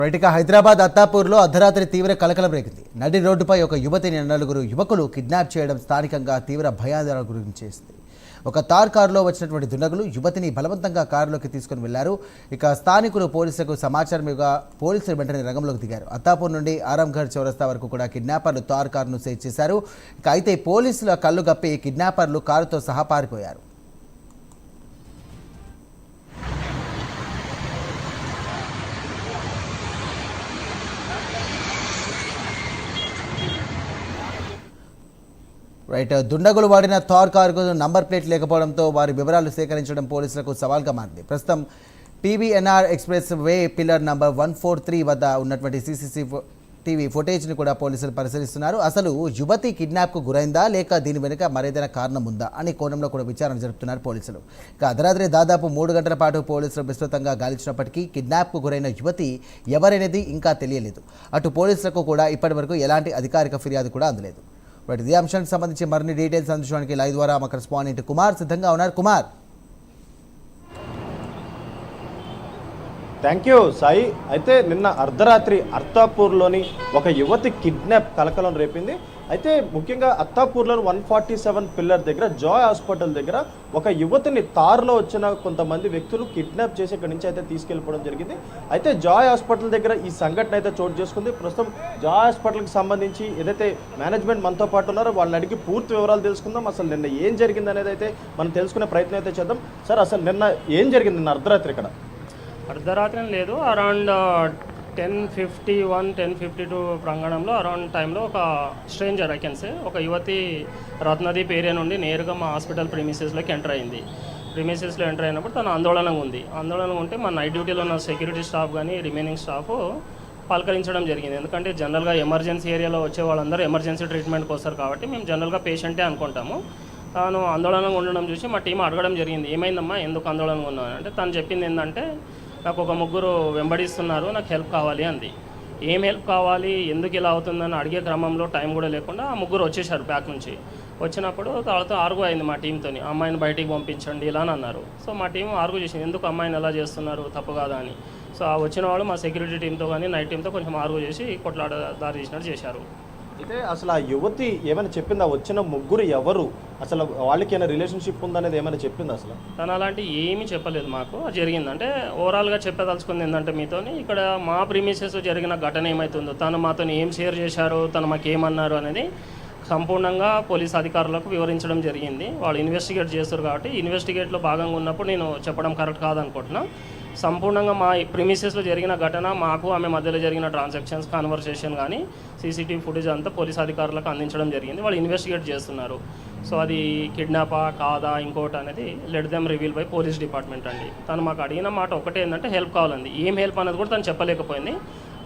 రైట్గా హైదరాబాద్ అత్తాపూర్లో అర్ధరాత్రి తీవ్ర కలకలం రేగింది. నడి రోడ్డుపై ఒక యువతిని నలుగురు యువకులు కిడ్నాప్ చేయడం స్థానికంగా తీవ్ర భయాందోళన గురించేసింది. ఒక తార్ కారులో వచ్చినటువంటి దుండగులు యువతిని బలవంతంగా కారులోకి తీసుకుని వెళ్లారు. ఇక స్థానికులు పోలీసులకు సమాచారం ఇవ్వగా పోలీసులు వెంటనే రంగంలోకి దిగారు. అత్తాపూర్ నుండి ఆరాంఘర్ చౌరస్తా వరకు కూడా కిడ్నాపర్లు తార్ కారును సీజ్ చేశారు. ఇక అయితే పోలీసుల కళ్ళు గప్పి కిడ్నాపర్లు కారుతో సహా పారిపోయారు. రైట్, దుండగులు వాడిన థార్ కారుకు నంబర్ ప్లేట్ లేకపోవడంతో వారి వివరాలు సేకరించడం పోలీసులకు సవాల్గా మారింది. ప్రస్తుతం PVNR express way pillar number 143 వద్ద ఉన్నటువంటి CCTV ఫుటేజ్ని కూడా పోలీసులు పరిశీలిస్తున్నారు. అసలు యువతి కిడ్నాప్కు గురైందా లేక దీని వెనుక మరేదైనా కారణం ఉందా అనే కోణంలో కూడా విచారణ జరుపుతున్నారు పోలీసులు. ఇక అర్ధరాత్రి దాదాపు 3 గంటల పాటు పోలీసులు విస్తృతంగా గాలించినప్పటికీ కిడ్నాప్కు గురైన యువతి ఎవరనేది ఇంకా తెలియలేదు. అటు పోలీసులకు కూడా ఇప్పటివరకు ఎలాంటి అధికారిక ఫిర్యాదు కూడా అందలేదు. బట్ ఇదే అంశానికి సంబంధించి మరిన్ని డీటెయిల్స్ అందించడానికి లైవ్ ద్వారా మా కరెస్పాండెంట్ కుమార్ సిద్ధంగా ఉన్నారు. Kumar, thank you Sai. అయితే నిన్న అర్ధరాత్రి అత్తాపూర్లోని ఒక యువతి కిడ్నాప్ కలకలం రేపింది. అయితే ముఖ్యంగా అత్తాపూర్లోని 147 పిల్లర్ దగ్గర జాయ్ హాస్పిటల్ దగ్గర ఒక యువతిని తారులో వచ్చిన కొంతమంది వ్యక్తులు కిడ్నాప్ చేసి ఇక్కడి నుంచి అయితే తీసుకెళ్ళిపోవడం జరిగింది. అయితే జాయ్ హాస్పిటల్ దగ్గర ఈ సంఘటన అయితే చోటు చేసుకుంది. ప్రస్తుతం జాయ్ హాస్పిటల్కి సంబంధించి ఏదైతే మేనేజ్మెంట్ మనతో పాటు ఉన్నారో వాళ్ళని అడిగి పూర్తి వివరాలు తెలుసుకుందాం. అసలు నిన్న ఏం జరిగింది అనేది అయితే మనం తెలుసుకునే ప్రయత్నం అయితే చేద్దాం. సార్, అసలు నిన్న ఏం జరిగింది? నిన్న అర్ధరాత్రి ఇక్కడ అర్ధరాత్రి లేదు, అరౌండ్ 10:51, 10:52 ప్రాంగణంలో అరౌండ్ టైంలో ఒక స్ట్రేంజర్ ఐకెన్సే ఒక యువతి రత్నదీప్ ఏరియా నుండి నేరుగా మా హాస్పిటల్ ప్రిమిసెస్లోకి ఎంటర్ అయింది. ప్రిమిసెస్లో ఎంటర్ అయినప్పుడు తను ఆందోళనగా ఉంది. ఆందోళనగా ఉంటే మా నైట్ డ్యూటీలో ఉన్న సెక్యూరిటీ స్టాఫ్ కానీ రిమైనింగ్ స్టాఫ్ పలకరించడం జరిగింది. ఎందుకంటే జనరల్గా ఎమర్జెన్సీ ఏరియాలో వచ్చే వాళ్ళందరూ ఎమర్జెన్సీ ట్రీట్మెంట్కి వస్తారు కాబట్టి మేము జనరల్గా పేషెంటే అనుకుంటాము. తాను ఆందోళనగా ఉండడం చూసి మా టీం అడగడం జరిగింది, ఏమైందమ్మా, ఎందుకు ఆందోళనగా ఉన్నాను అంటే తను చెప్పింది ఏంటంటే నాకు ఒక ముగ్గురు వెంబడిస్తున్నారు, నాకు హెల్ప్ కావాలి అంది. ఏం హెల్ప్ కావాలి, ఎందుకు ఇలా అవుతుందని అడిగే క్రమంలో టైం కూడా లేకుండా ఆ ముగ్గురు వచ్చేసారు బ్యాక్ నుంచి. వచ్చినప్పుడు వాళ్ళతో ఆర్గ్యూ అయింది మా టీంతో, అమ్మాయిని బయటికి పంపించండి ఇలా అని అన్నారు. సో మా టీం ఆర్గ్యూ చేసింది, ఎందుకు అమ్మాయిని ఎలా చేస్తున్నారు, తప్పు కాదా అని. సో ఆ వచ్చిన వాళ్ళు మా సెక్యూరిటీ టీంతో కానీ నైట్ టీంతో కొంచెం ఆర్గ్యూ చేసి కొట్లాట దారి చేసినట్టు చేశారు. అయితే అసలు ఆ యువతి ఏమైనా చెప్పిందా? వచ్చిన ముగ్గురు ఎవరు, అసలు వాళ్ళకి ఏమైనా రిలేషన్షిప్ ఉందనేది ఏమైనా చెప్పింది? అసలు తను అలాంటి ఏమీ చెప్పలేదు మాకు. అది జరిగిందంటే ఓవరాల్గా చెప్పదలుచుకుంది ఏంటంటే మీతోని ఇక్కడ మా ప్రిమిసెస్ జరిగిన ఘటన ఏమవుతుందో, తను మాతో ఏం షేర్ చేశారు, తను మాకు ఏమన్నారు అనేది సంపూర్ణంగా పోలీస్ అధికారులకు వివరించడం జరిగింది. వాళ్ళు ఇన్వెస్టిగేట్ చేస్తారు కాబట్టి ఇన్వెస్టిగేట్లో భాగంగా ఉన్నప్పుడు నేను చెప్పడం కరెక్ట్ కాదనుకుంటున్నా. సంపూర్ణంగా మా ప్రిమిసెస్లో జరిగిన ఘటన, మాకు ఆమె మధ్యలో జరిగిన ట్రాన్సాక్షన్స్, కాన్వర్సేషన్ కానీ CCTV ఫుటేజ్ అంతా పోలీస్ అధికారులకు అందించడం జరిగింది. వాళ్ళు ఇన్వెస్టిగేట్ చేస్తున్నారు. సో అది కిడ్నాపా కాదా ఇంకోటి అనేది let them reveal by police department అండి. తను మాకు అడిగిన మాట ఒకటే ఏంటంటే హెల్ప్ కావాలండి. ఏం హెల్ప్ అనేది కూడా తను చెప్పలేకపోయింది.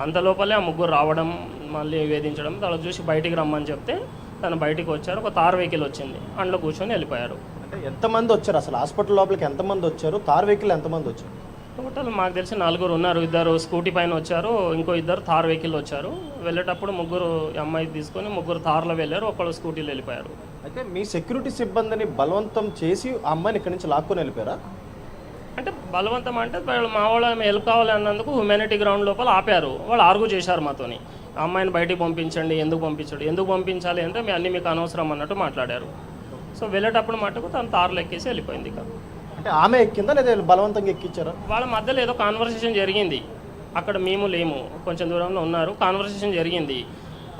అంత లోపలే ఆ ముగ్గురు రావడం, మళ్ళీ వేధించడం, తను చూసి బయటికి రమ్మని చెప్తే తను బయటికి వచ్చారు. ఒక తార్ వెహికల్ వచ్చింది, అందులో కూర్చొని వెళ్ళిపోయారు. అంటే ఎంతమంది వచ్చారు అసలు హాస్పిటల్ లోపలికి? ఎంతమంది వచ్చారు? తార్ వెహికల్ ఎంతమంది వచ్చారు? టోటల్ మాకు తెలిసి 4 ఉన్నారు. 2 స్కూటీ పైన వచ్చారు, ఇంకో 2 థార్ వెహికల్ వచ్చారు. వెళ్ళేటప్పుడు ముగ్గురు అమ్మాయి తీసుకొని ముగ్గురు థార్లో వెళ్ళారు, ఒకళ్ళు స్కూటీలో వెళ్ళిపోయారు. అయితే మీ సెక్యూరిటీ సిబ్బందిని బలవంతం చేసి ఆ అమ్మాయిని ఇక్కడి నుంచి లాక్కొని వెళ్ళిపోయారా? అంటే బలవంతం అంటే మా వాళ్ళు ఆమె హెల్ప్ కావాలి అన్నందుకు హ్యుమానిటీ గ్రౌండ్ లోపల ఆపారు. వాళ్ళు ఆర్గ్యూ చేశారు మాతోని, అమ్మాయిని బయటికి పంపించండి, ఎందుకు పంపించాలి అంటే అన్నీ మీకు అనవసరం అన్నట్టు మాట్లాడారు. సో వెళ్ళేటప్పుడు మటుకు తను తార్లు ఎక్కేసి వెళ్ళిపోయింది. ఇక అంటే ఆమె ఎక్కిందా లేదా బలవంతంగా ఎక్కించారా? వాళ్ళ మధ్యలో ఏదో కాన్వర్సేషన్ జరిగింది. అక్కడ మేము లేము, కొంచెం దూరంలో ఉన్నారు. కాన్వర్సేషన్ జరిగింది.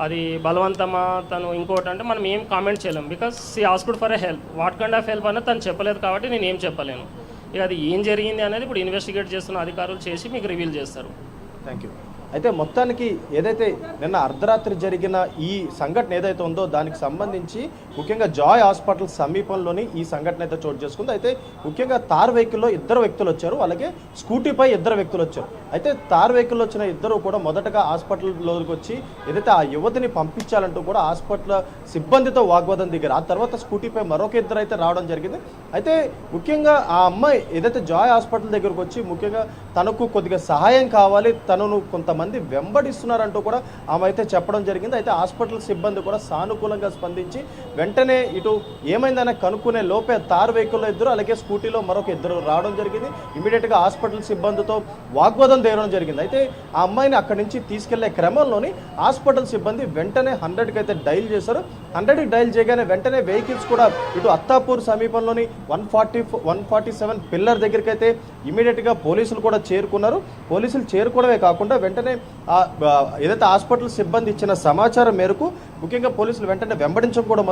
అది బలవంతమా తను ఇంకోటి అంటే మనం ఏం కామెంట్ చేయలేము. Because she asked for a help. What kind of help అనేది తను చెప్పలేదు కాబట్టి నేను ఏం చెప్పలేను. ఇక అది ఏం జరిగింది అనేది ఇప్పుడు ఇన్వెస్టిగేట్ చేస్తున్న అధికారులు చేసి మీకు రివీల్ చేస్తారు. Thank you. అయితే మొత్తానికి ఏదైతే నిన్న అర్ధరాత్రి జరిగిన ఈ సంఘటన ఏదైతే ఉందో దానికి సంబంధించి ముఖ్యంగా జాయ్ హాస్పిటల్ సమీపంలోని ఈ సంఘటన అయితే చోటు చేసుకుంది. అయితే ముఖ్యంగా తార్ వెహికల్లో 2 వ్యక్తులు వచ్చారు, అలాగే స్కూటీపై 2 వ్యక్తులు వచ్చారు. అయితే తార్ వెహికల్లో వచ్చిన 2 కూడా మొదటగా హాస్పిటల్లోకి వచ్చి ఏదైతే ఆ యువతిని పంపించాలంటూ కూడా హాస్పిటల్ సిబ్బందితో వాగ్వాదం దిగారు. ఆ తర్వాత స్కూటీపై మరొక 2 అయితే రావడం జరిగింది. అయితే ముఖ్యంగా ఆ అమ్మాయి ఏదైతే జాయ్ హాస్పిటల్ దగ్గరకు వచ్చి ముఖ్యంగా తనకు కొద్దిగా సహాయం కావాలి, తనను కొంత కొంతమంది వెంబడిస్తున్నారంటూ కూడా ఆమె అయితే చెప్పడం జరిగింది. అయితే హాస్పిటల్ సిబ్బంది కూడా సానుకూలంగా స్పందించి వెంటనే ఇటు ఏమైందనే కనుక్కునే లోపే తార్ వెహికల్లో ఇద్దరు, అలాగే స్కూటీలో మరొక ఇద్దరు రావడం జరిగింది. ఇమీడియట్గా హాస్పిటల్ సిబ్బందితో వాగ్వాదం తీయడం జరిగింది. అయితే ఆ అమ్మాయిని అక్కడి నుంచి తీసుకెళ్లే క్రమంలోని హాస్పిటల్ సిబ్బంది వెంటనే 100కి అయితే డైల్ చేశారు. 100కి డైల్ చేయగానే వెంటనే వెహికల్స్ కూడా ఇటు అత్తాపూర్ సమీపంలోని 147 పిల్లర్ దగ్గరికి అయితే ఇమీడియట్గా పోలీసులు కూడా చేరుకున్నారు. పోలీసులు చేరుకోవడమే కాకుండా వెంటనే ఏదైతే హాస్పిటల్ సిబ్బంది ఇచ్చిన సమాచారం మేరకు ముఖ్యంగా పోలీసులు వెంటనే వెంబడించడం కూడా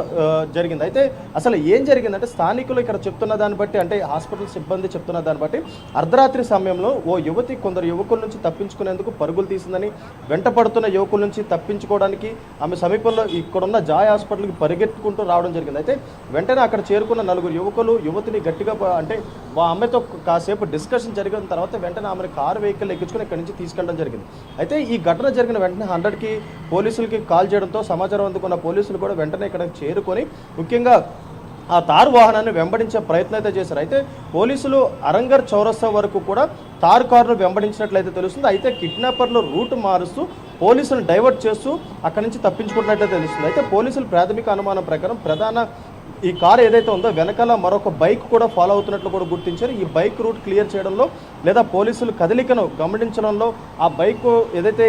జరిగింది. అయితే అసలు ఏం జరిగిందంటే స్థానికులు ఇక్కడ చెప్తున్న దాన్ని బట్టి, అంటే హాస్పిటల్ సిబ్బంది చెప్తున్న దాన్ని బట్టి అర్ధరాత్రి సమయంలో ఓ యువతి కొందరు యువకుల నుంచి తప్పించుకునేందుకు పరుగులు తీసిందని, వెంట పడుతున్న యువకుల నుంచి తప్పించుకోవడానికి ఆమె సమీపంలో ఇక్కడున్న జాయ్ హాస్పిటల్కి పరిగెత్తుకుంటూ రావడం జరిగింది. అయితే వెంటనే అక్కడ చేరుకున్న 4 యువకులు యువతిని గట్టిగా అంటే ఆ అమ్మాయితో కాసేపు డిస్కషన్ జరిగిన తర్వాత వెంటనే ఆమెను కారు వెహికల్ ఎక్కించుకుని ఇక్కడి నుంచి తీసుకెళ్ళడం జరిగింది. అయితే ఈ ఘటన జరిగిన వెంటనే 100కి పోలీసులకి కాల్ చేయడంతో సమాచారం అందుకున్న పోలీసులు కూడా వెంటనే ఇక్కడ చేరుకొని ముఖ్యంగా ఆ తారు వాహనాన్ని వెంబడించే ప్రయత్నం అయితే చేశారు. అయితే పోలీసులు అరంగర్ చౌరస్తా వరకు కూడా తారు కారును వెంబడించినట్లయితే తెలుస్తుంది. అయితే కిడ్నాపర్లు రూట్ మారుస్తూ పోలీసులను డైవర్ట్ చేస్తూ అక్కడి నుంచి తప్పించుకున్నట్లయితే తెలుస్తుంది. అయితే పోలీసులు ప్రాథమిక అనుమానం ప్రకారం ఈ కారు ఏదైతే ఉందో వెనకాల మరొక బైక్ కూడా ఫాలో అవుతున్నట్లు కూడా గుర్తించారు. ఈ బైక్ రూట్ క్లియర్ చేయడంలో లేదా పోలీసులు కదలికను గమనించడంలో ఆ బైక్ ఏదైతే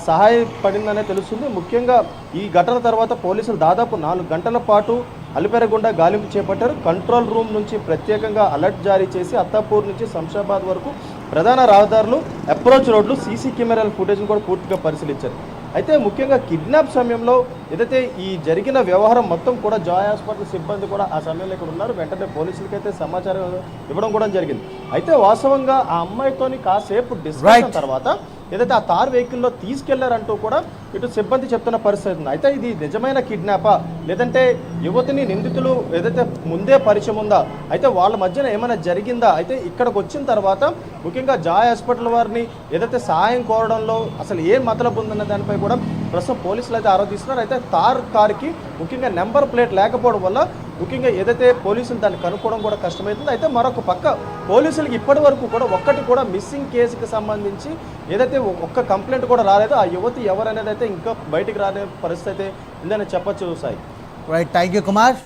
సహాయపడిందనే తెలుస్తుంది. ముఖ్యంగా ఈ ఘటన తర్వాత పోలీసులు దాదాపు 4 గంటల పాటు అలిపెరగుండా గాలింపు చేపట్టారు. కంట్రోల్ రూమ్ నుంచి ప్రత్యేకంగా అలర్ట్ జారీ చేసి అత్తాపూర్ నుంచి శంషాబాద్ వరకు ప్రధాన రహదారులు, అప్రోచ్ రోడ్లు, సీసీ కెమెరాల ఫుటేజ్ను కూడా పూర్తిగా పరిశీలించారు. అయితే ముఖ్యంగా కిడ్నాప్ సమయంలో ఏదైతే ఈ జరిగిన వ్యవహారం మొత్తం కూడా జాయ్ హాస్పిటల్ సిబ్బంది కూడా ఆ సమయంలో ఇక్కడ ఉన్నారు. వెంటనే పోలీసులకైతే సమాచారం ఇవ్వడం కూడా జరిగింది. అయితే వాస్తవంగా ఆ అమ్మాయితోని కాసేపు డిస్కషన్ తర్వాత ఏదైతే ఆ తార్ వెహికల్లో తీసుకెళ్లారంటూ కూడా ఇటు సిబ్బంది చెప్తున్న పరిస్థితి ఉంది. అయితే ఇది నిజమైన కిడ్నాపా, లేదంటే యువతిని నిందితులు ఏదైతే ముందే పరిచయం ఉందా, అయితే వాళ్ళ మధ్యన ఏమైనా జరిగిందా, అయితే ఇక్కడికి వచ్చిన తర్వాత ముఖ్యంగా జాయ్ హాస్పిటల్ వారిని ఏదైతే సహాయం కోరడంలో అసలు ఏం మతలబు ఉందన్న దానిపై కూడా ప్రస్తుతం పోలీసులు అయితే ఆరోపిస్తున్నారు. అయితే తార్ కారుకి ముఖ్యంగా నెంబర్ ప్లేట్ లేకపోవడం వల్ల ముఖ్యంగా ఏదైతే పోలీసులు దాన్ని కనుక్కోవడం కూడా కష్టమవుతుంది. అయితే మరొక పక్క పోలీసులకి ఇప్పటి వరకు కూడా ఒక్కటి కూడా మిస్సింగ్ కేసుకి సంబంధించి ఏదైతే ఒక్క కంప్లైంట్ కూడా రాలేదు. ఆ యువతి ఎవరనేది అయితే ఇంకా బయటికి రాని పరిస్థితి అయితే ఉందని చెప్పొచ్చు Sai. Right, thank you Kumar.